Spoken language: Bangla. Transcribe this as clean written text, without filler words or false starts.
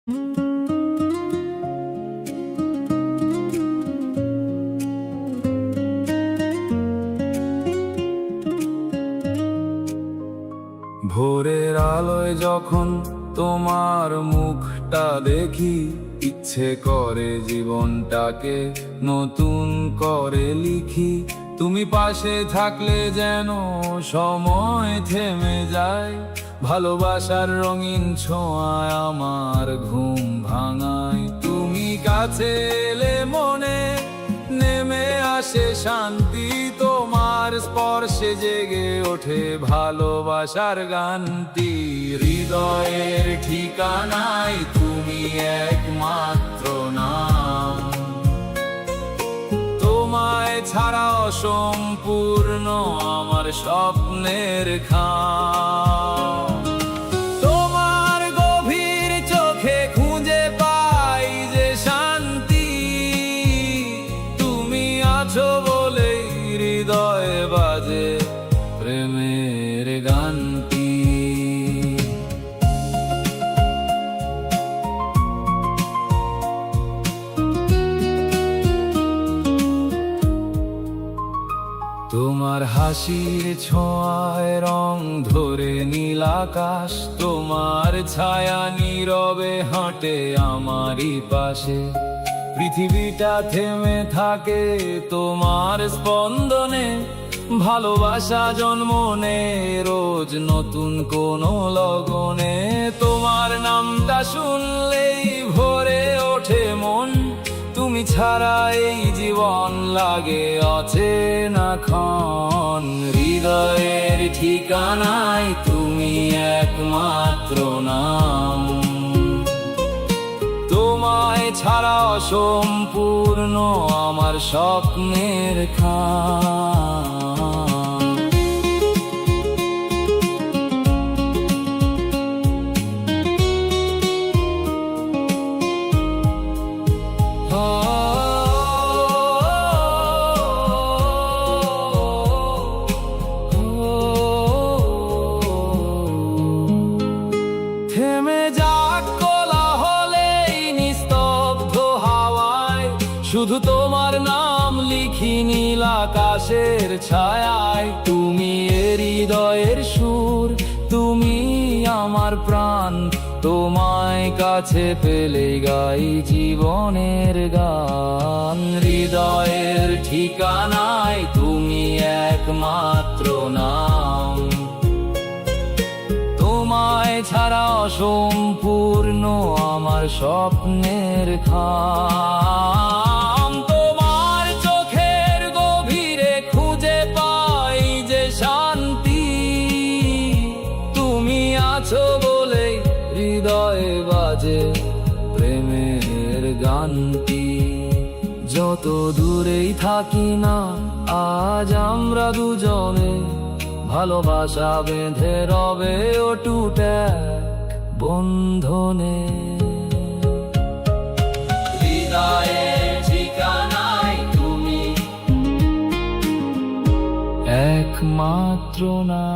ভোরের আলোয় যখন তোমার মুখটা দেখি, ইচ্ছে করে জীবনটাকে নতুন করে লিখি। তুমি পাশে থাকলে যেন সময় থেমে যায়, ভালোবাসার রঙিন ছোঁয়ায় আমার ঘুম ভাঙায়। তুমি কাছে এলে মনে নেমে আসে শান্তি, তোমার স্পর্শে জেগে ওঠে ভালোবাসার গানটি। হৃদয়ের ঠিকানায় তুমি একমাত্র নাম, তোমায় ছাড়া অসম্পূর্ণ আমার স্বপ্নের খাম। তোমার গভীর চোখে খুঁজে পাই যে শান্তি, তুমি আছো বলেই হৃদয়ে বাজে প্রেমের গানটি। তোমার হাসির ছোঁয়ায় রং ধরে নীল আকাশ, তোমার ছায়া নীরবে হাঁটে আমারই পাশে। পৃথিবীটা থেমে থাকে তোমার স্পন্দনে, ভালোবাসা জন্ম নেয় রোজ নতুন কোনো লগনে। তোমার নামটা শুনলেই ভরে ওঠে মন, তুমি ছাড়া এই জীবন লাগে অচেনা ক্ষণ। হৃদয়ের ঠিকানায় তুমি একমাত্র নাম, তোমায় ছাড়া অসম্পূর্ণ আমার স্বপ্নের খাম। থেমে যাক কোলাহলেই নিস্তব্ধ হাওয়ায়, শুধু তোমার নাম লিখি নীল আকাশের ছায়ায়। তুমি হৃদয়ের সুর, তুমি আমার প্রাণ, তোমায় কাছে পেলে গাই জীবনের গান। হৃদয়ের ঠিকানায় তুমি একমাত্র নাম, তোমায় ছাড়া অসম্পূর্ণ আমার স্বপ্নের খাম। তোমার চোখের গভীরে খুঁজে পাই যে শান্তি, তুমি আছো বলেই হৃদয়ে বাজে প্রেমের গানটি। যত দূরেই থাকি না আজ আমরা দুজনে, ভালোবাসা বেঁধে রবে অটুট এক বন্ধনে। হৃদয়ের ঠিকানায় তুমি একমাত্র না।